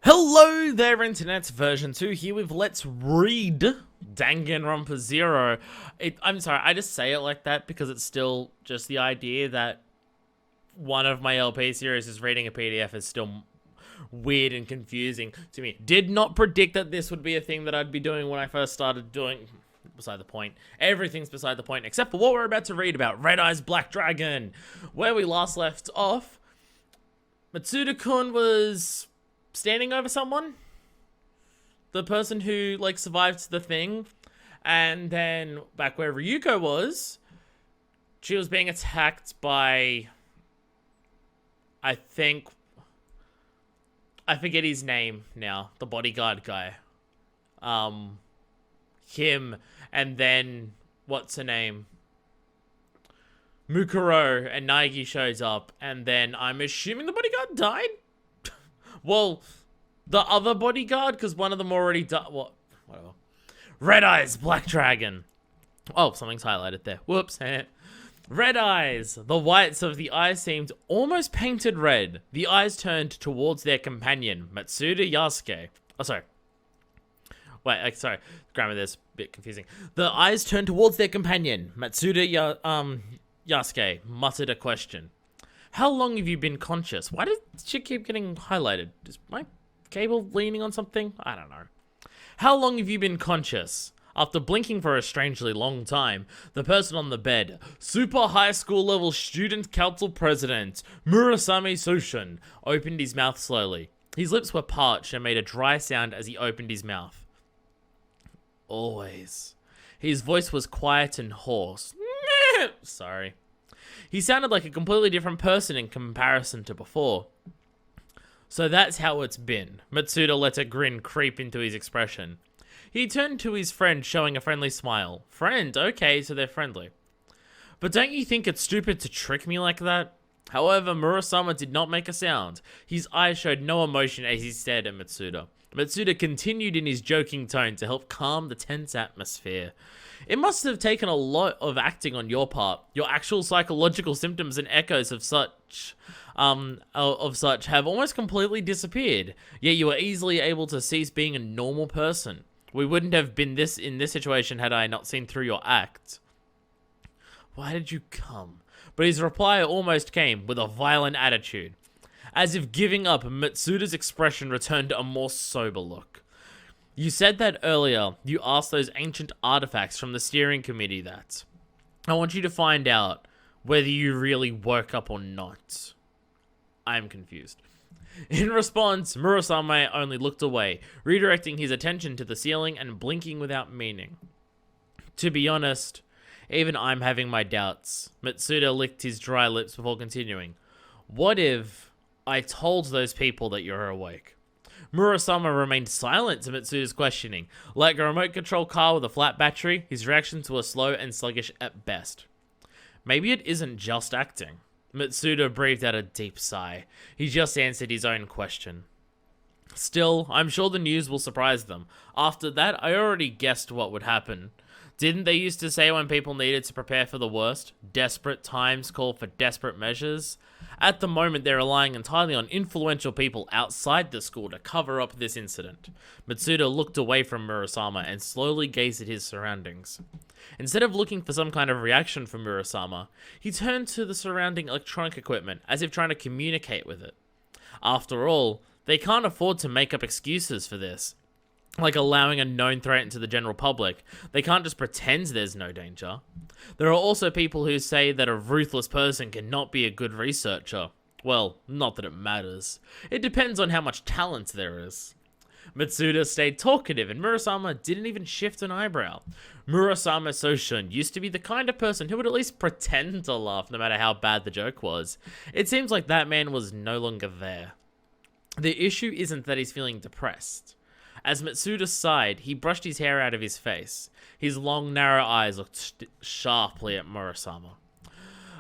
Hello there, Internet version 2 here with Let's Read Danganronpa Zero. I'm sorry, I just say it like that because it's still just the idea that one of my LP series is reading a PDF is still weird and confusing to me. Did not predict that this would be a thing that I'd be doing when I first started doing. Beside the point. Everything's beside the point except for what we're about to read about Red Eyes Black Dragon. Where we last left off, Matsuda-kun was standing over someone, the person who survived the thing, and then back where Ryuko was, she was being attacked by, I forget his name now, the bodyguard guy, him, and then what's her name, Mukuro, and Naegi shows up, and then I'm assuming the bodyguard died. Well, the other bodyguard, because one of them already died. What? Whatever. Red Eyes, Black Dragon. Oh, something's highlighted there. Whoops. Red eyes. The whites of the eyes seemed almost painted red. The eyes turned towards their companion, Matsuda Yasuke. Oh, sorry. Wait, sorry. Grammar there's a bit confusing. The eyes turned towards their companion, Matsuda Yasuke muttered a question. How long have you been conscious? Why did she keep getting highlighted? Is my cable leaning on something? I don't know. How long have you been conscious? After blinking for a strangely long time, the person on the bed, super high school level student council president, Murasame Sushin, opened his mouth slowly. His lips were parched and made a dry sound as he opened his mouth. Always. His voice was quiet and hoarse. Sorry. He sounded like a completely different person in comparison to before. So that's how it's been. Matsuda let a grin creep into his expression. He turned to his friend, showing a friendly smile. Friend, okay, so they're friendly. But don't you think it's stupid to trick me like that? However, Murasama did not make a sound. His eyes showed no emotion as he stared at Matsuda. Matsuda continued in his joking tone to help calm the tense atmosphere. It must have taken a lot of acting on your part. Your actual psychological symptoms and echoes of such have almost completely disappeared. Yet you were easily able to cease being a normal person. We wouldn't have been in this situation had I not seen through your act. Why did you come? But his reply almost came with a violent attitude. As if giving up, Matsuda's expression returned a more sober look. You said that earlier. You asked those ancient artifacts from the steering committee that. I want you to find out whether you really woke up or not. I'm confused. In response, Murasame only looked away, redirecting his attention to the ceiling and blinking without meaning. To be honest, even I'm having my doubts. Matsuda licked his dry lips before continuing. What if I told those people that you're awake? Murasama remained silent to Matsuda's questioning. Like a remote control car with a flat battery, his reactions were slow and sluggish at best. Maybe it isn't just acting. Matsuda breathed out a deep sigh. He just answered his own question. Still, I'm sure the news will surprise them. After that, I already guessed what would happen. Didn't they used to say when people needed to prepare for the worst, desperate times call for desperate measures? At the moment, they're relying entirely on influential people outside the school to cover up this incident. Matsuda looked away from Murasama and slowly gazed at his surroundings. Instead of looking for some kind of reaction from Murasama, he turned to the surrounding electronic equipment as if trying to communicate with it. After all, they can't afford to make up excuses for this. Like allowing a known threat into the general public. They can't just pretend there's no danger. There are also people who say that a ruthless person cannot be a good researcher. Well, not that it matters. It depends on how much talent there is. Matsuda stayed talkative and Murasama didn't even shift an eyebrow. Murasama Sushin used to be the kind of person who would at least pretend to laugh no matter how bad the joke was. It seems like that man was no longer there. The issue isn't that he's feeling depressed. As Matsuda sighed, he brushed his hair out of his face. His long, narrow eyes looked sharply at Murasama.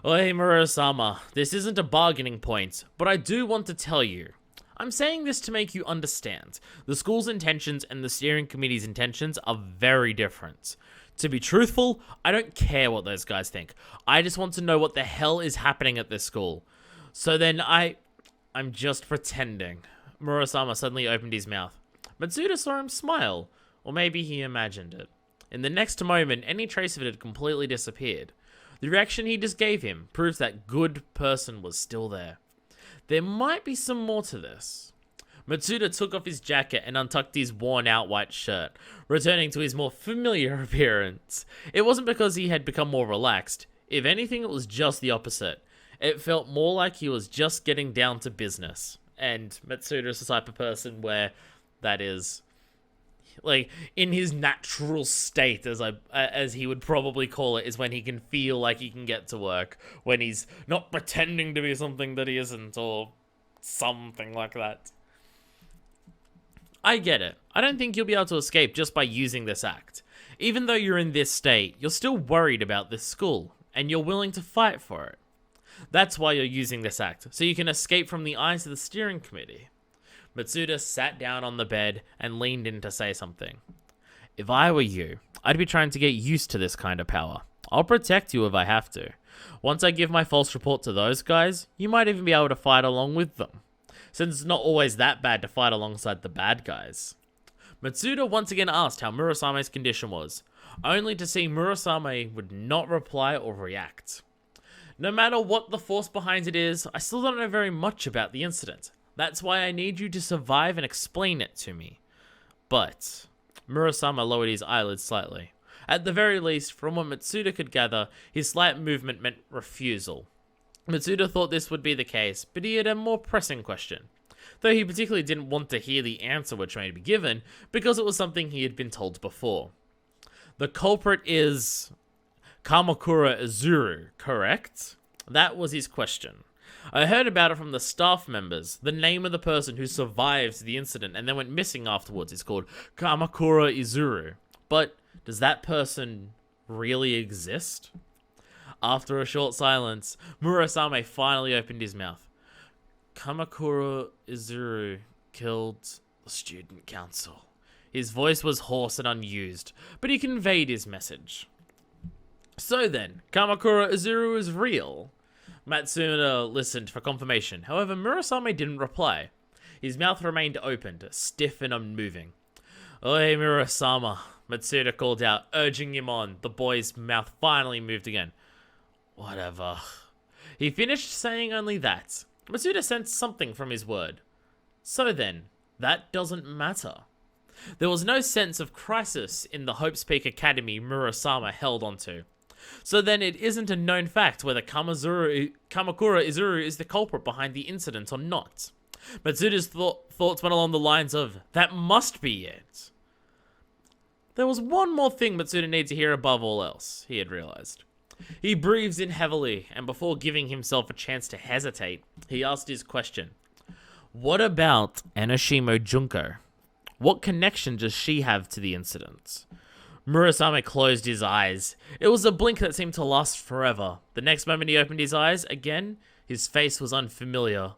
Oi, Murasama, this isn't a bargaining point, but I do want to tell you. I'm saying this to make you understand. The school's intentions and the steering committee's intentions are very different. To be truthful, I don't care what those guys think. I just want to know what the hell is happening at this school. So then I'm just pretending. Murasama suddenly opened his mouth. Matsuda saw him smile, or maybe he imagined it. In the next moment, any trace of it had completely disappeared. The reaction he just gave him proves that good person was still there. There might be some more to this. Matsuda took off his jacket and untucked his worn-out white shirt, returning to his more familiar appearance. It wasn't because he had become more relaxed. If anything, it was just the opposite. It felt more like he was just getting down to business. And Matsuda is the type of person where that is, like, in his natural state, as he would probably call it, is when he can feel like he can get to work, when he's not pretending to be something that he isn't, or something like that. I get it. I don't think you'll be able to escape just by using this act. Even though you're in this state, you're still worried about this school, and you're willing to fight for it. That's why you're using this act, so you can escape from the eyes of the steering committee. Matsuda sat down on the bed and leaned in to say something. If I were you, I'd be trying to get used to this kind of power. I'll protect you if I have to. Once I give my false report to those guys, you might even be able to fight along with them, since it's not always that bad to fight alongside the bad guys. Matsuda once again asked how Murasame's condition was, only to see Murasame would not reply or react. No matter what the force behind it is, I still don't know very much about the incident. That's why I need you to survive and explain it to me. But Murasame lowered his eyelids slightly. At the very least, from what Matsuda could gather, his slight movement meant refusal. Matsuda thought this would be the case, but he had a more pressing question. Though he particularly didn't want to hear the answer which may be given, because it was something he had been told before. The culprit is Kamakura Izuru, correct? That was his question. I heard about it from the staff members. The name of the person who survived the incident and then went missing afterwards is called Kamakura Izuru. But does that person really exist? After a short silence, Murasame finally opened his mouth. Kamakura Izuru killed the student council. His voice was hoarse and unused, but he conveyed his message. So then, Kamakura Izuru is real. Matsuda listened for confirmation. However, Murasame didn't reply. His mouth remained opened, stiff and unmoving. Oi, Murasama, Matsuda called out, urging him on. The boy's mouth finally moved again. Whatever. He finished saying only that. Matsuda sensed something from his word. So then, that doesn't matter. There was no sense of crisis in the Hope's Peak Academy Murasama held onto. So then it isn't a known fact whether Kamakura Izuru is the culprit behind the incident or not. Matsuda's thoughts went along the lines of, that must be it. There was one more thing Matsuda needed to hear above all else, he had realized. He breathed in heavily, and before giving himself a chance to hesitate, he asked his question. What about Enoshima Junko? What connection does she have to the incident? Murasame closed his eyes. It was a blink that seemed to last forever. The next moment he opened his eyes again, his face was unfamiliar.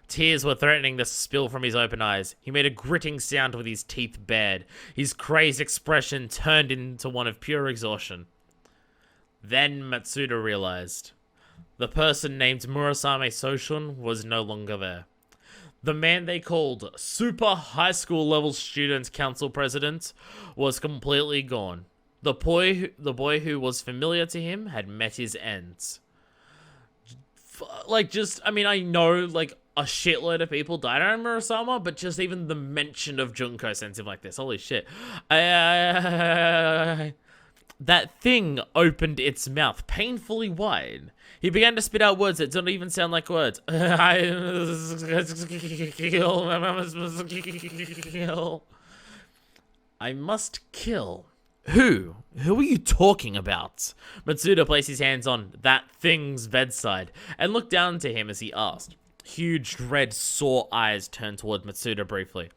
Tears were threatening to spill from his open eyes. He made a gritting sound with his teeth bared. His crazed expression turned into one of pure exhaustion. Then Matsuda realized. The person named Murasame Soshun was no longer there. The man they called Super High School Level Student Council President was completely gone. The boy who was familiar to him had met his ends. I know, a shitload of people died around Murasama, but just even the mention of Junko sends him like this. Holy shit. That thing opened its mouth painfully wide. He began to spit out words that don't even sound like words. I must kill. Who? Who are you talking about? Matsuda placed his hands on that thing's bedside and looked down to him as he asked. Huge red sore eyes turned toward Matsuda briefly.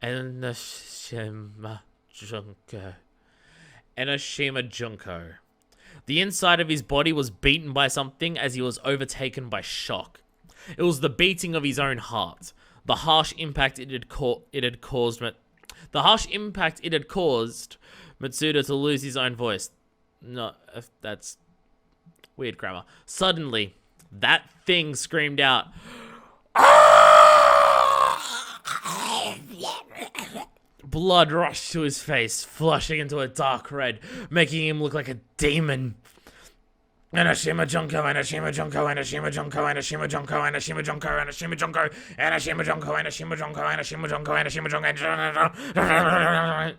Enoshima Junko. The inside of his body was beaten by something as he was overtaken by shock. It was the beating of his own heart. The harsh impact it had caused Matsuda to lose his own voice. No, that's weird grammar. Suddenly, that thing screamed out, "Ah!" Blood rushed to his face, flushing into a dark red, making him look like a demon. Anashima Junko, Anashima Junko, Anashima Junko, Anashima Junko, Anashima Junko, Anashima Junko, Anashima Junko, Anashima Junko, Anashima Junko, Anashima Junko.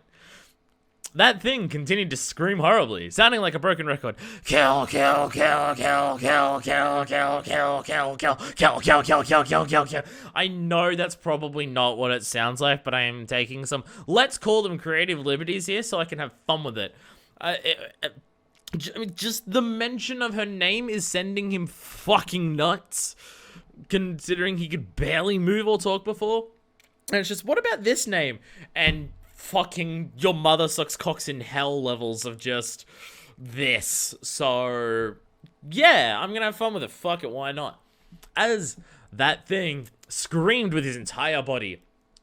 That thing continued to scream horribly, sounding like a broken record. Kill, kill, kill, kill, kill, kill, kill, kill, kill, kill, kill, kill, kill, kill, kill, kill, kill. I know that's probably not what it sounds like, but I am taking some, let's call them creative liberties here so I can have fun with it. I mean, just the mention of her name is sending him fucking nuts, considering he could barely move or talk before. And it's just, what about this name? And fucking your mother sucks cocks in hell levels of just this. So, yeah, I'm gonna have fun with it. Fuck it, why not? As that thing screamed with his entire body,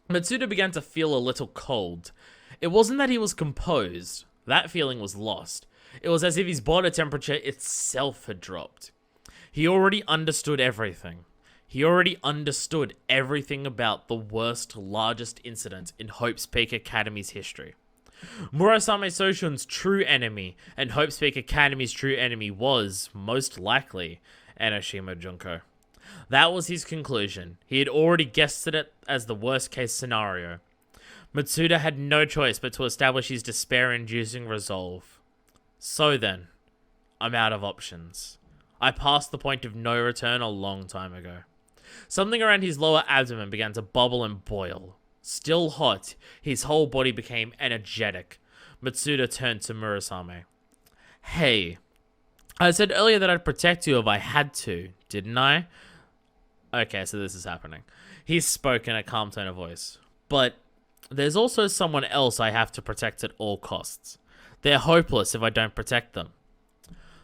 Matsuda began to feel a little cold. It wasn't that he was composed. That feeling was lost. It was as if his body temperature itself had dropped. He already understood everything. He already understood everything about the worst, largest incident in Hope's Peak Academy's history. Murasame Soshun's true enemy, and Hope's Peak Academy's true enemy was, most likely, Enoshima Junko. That was his conclusion. He had already guessed it as the worst case scenario. Matsuda had no choice but to establish his despair-inducing resolve. So then, I'm out of options. I passed the point of no return a long time ago. Something around his lower abdomen began to bubble and boil. Still hot, his whole body became energetic. Matsuda turned to Murasame. Hey, I said earlier that I'd protect you if I had to, didn't I? Okay, so this is happening. He spoke in a calm tone of voice. But there's also someone else I have to protect at all costs. They're hopeless if I don't protect them.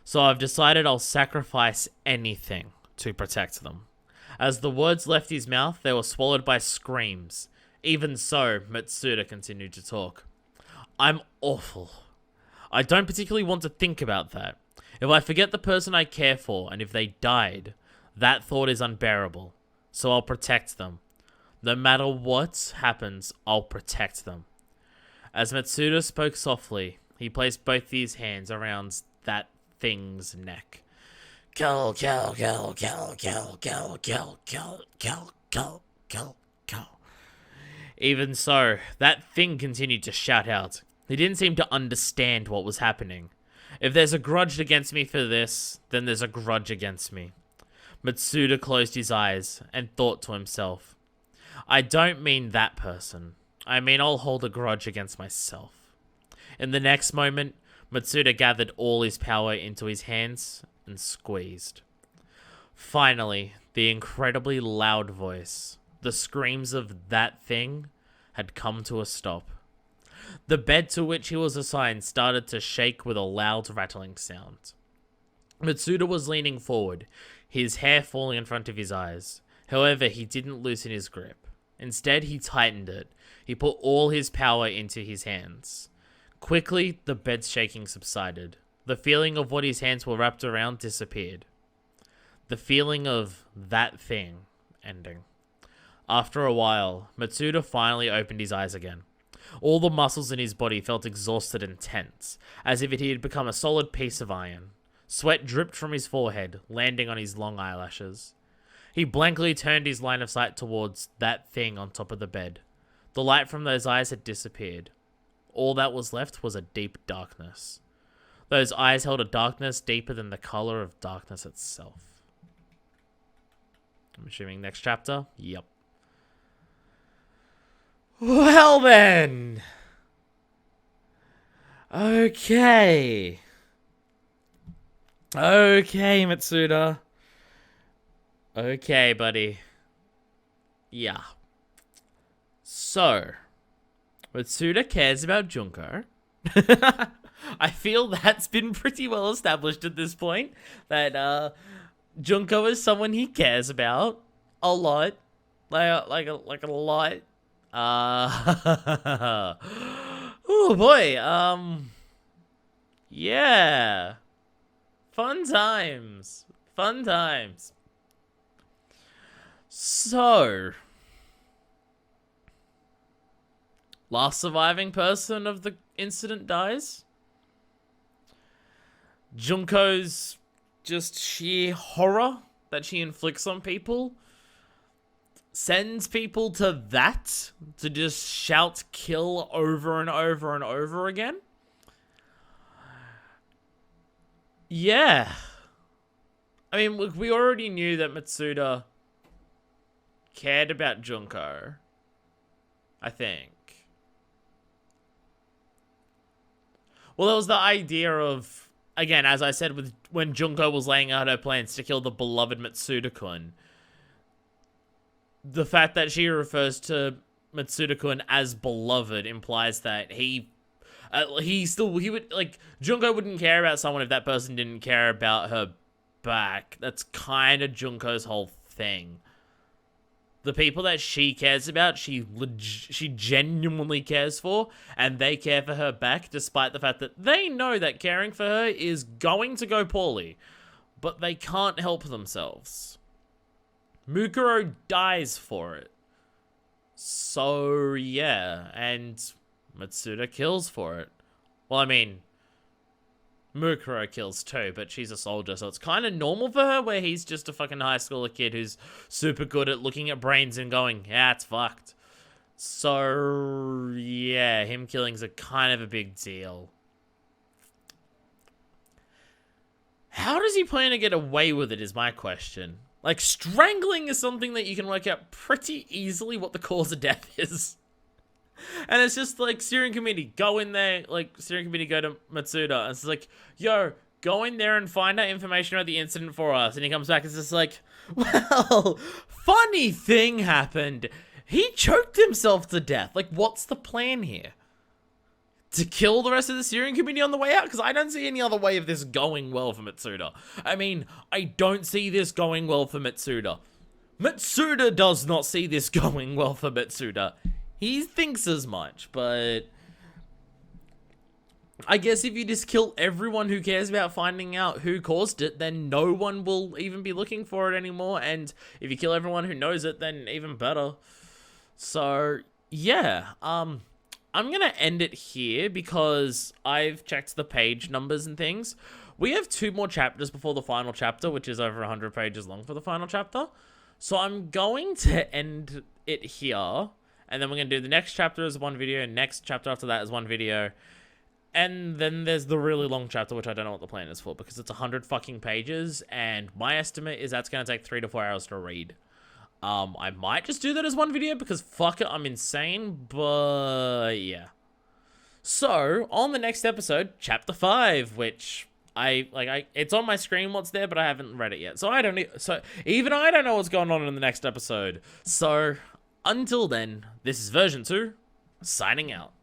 So I've decided I'll sacrifice anything to protect them. As the words left his mouth, they were swallowed by screams. Even so, Matsuda continued to talk. I'm awful. I don't particularly want to think about that. If I forget the person I care for, and if they died, that thought is unbearable. So I'll protect them. No matter what happens, I'll protect them. As Matsuda spoke softly, he placed both his hands around that thing's neck. Kill, kill, kill, kill, kill, kill, kill, kill, kill, kill, kill, kill. Even so, that thing continued to shout out. He didn't seem to understand what was happening. If there's a grudge against me for this, then there's a grudge against me. Matsuda closed his eyes and thought to himself, I don't mean that person. I mean I'll hold a grudge against myself. In the next moment, Matsuda gathered all his power into his hands and squeezed. Finally, the incredibly loud voice, the screams of that thing, had come to a stop. The bed to which he was assigned started to shake with a loud rattling sound. Matsuda was leaning forward, his hair falling in front of his eyes. However, he didn't loosen his grip. Instead, he tightened it. He put all his power into his hands. Quickly, the bed's shaking subsided. The feeling of what his hands were wrapped around disappeared. The feeling of that thing ending. After a while, Matsuda finally opened his eyes again. All the muscles in his body felt exhausted and tense, as if he had become a solid piece of iron. Sweat dripped from his forehead, landing on his long eyelashes. He blankly turned his line of sight towards that thing on top of the bed. The light from those eyes had disappeared. All that was left was a deep darkness. Those eyes held a darkness deeper than the color of darkness itself. I'm assuming next chapter? Yep. Well then. Okay. Okay, Matsuda. Okay, buddy. Yeah. So, Matsuda cares about Junko. I feel that's been pretty well established at this point. That Junko is someone he cares about a lot, like a lot. Oh boy. Yeah. Fun times. Fun times. So, last surviving person of the incident dies. Junko's just sheer horror that she inflicts on people sends people to just shout kill over and over and over again. Yeah. I mean, look, we already knew that Matsuda cared about Junko, I think. Well, there was the idea of, again, as I said, when Junko was laying out her plans to kill the beloved Matsuda-kun, the fact that she refers to Matsuda-kun as beloved implies that Junko wouldn't care about someone if that person didn't care about her back. That's kind of Junko's whole thing. The people that she cares about, she genuinely cares for, and they care for her back, despite the fact that they know that caring for her is going to go poorly, but they can't help themselves. Mukuro dies for it. So, yeah, and Matsuda kills for it. Well, I mean, Mukuro kills too, but she's a soldier, so it's kind of normal for her, where he's just a fucking high schooler kid who's super good at looking at brains and going, yeah, it's fucked. So, yeah, him killing's a kind of a big deal. How does he plan to get away with it is my question. Like, strangling is something that you can work out pretty easily what the cause of death is. And it's just like, steering committee, go in there, like, steering committee go to Matsuda, and it's like, yo, go in there and find out information about the incident for us. And he comes back and it's just like, well, funny thing happened. He choked himself to death. Like, what's the plan here? To kill the rest of the steering committee on the way out? Because I don't see any other way of this going well for Matsuda. I mean, I don't see this going well for Matsuda. Matsuda does not see this going well for Matsuda. He thinks as much, but I guess if you just kill everyone who cares about finding out who caused it, then no one will even be looking for it anymore. And if you kill everyone who knows it, then even better. So, yeah, I'm gonna end it here because I've checked the page numbers and things. We have 2 more chapters before the final chapter, which is over 100 pages long for the final chapter. So I'm going to end it here. And then we're going to do the next chapter as one video, and next chapter after that as one video. And then there's the really long chapter, which I don't know what the plan is for, because it's 100 fucking pages, and my estimate is that's going to take 3 to 4 hours to read. I might just do that as one video, because fuck it, I'm insane, but yeah. So, on the next episode, chapter 5, which it's on my screen what's there, but I haven't read it yet. So even I don't know what's going on in the next episode. So, until then, this is version 2, signing out.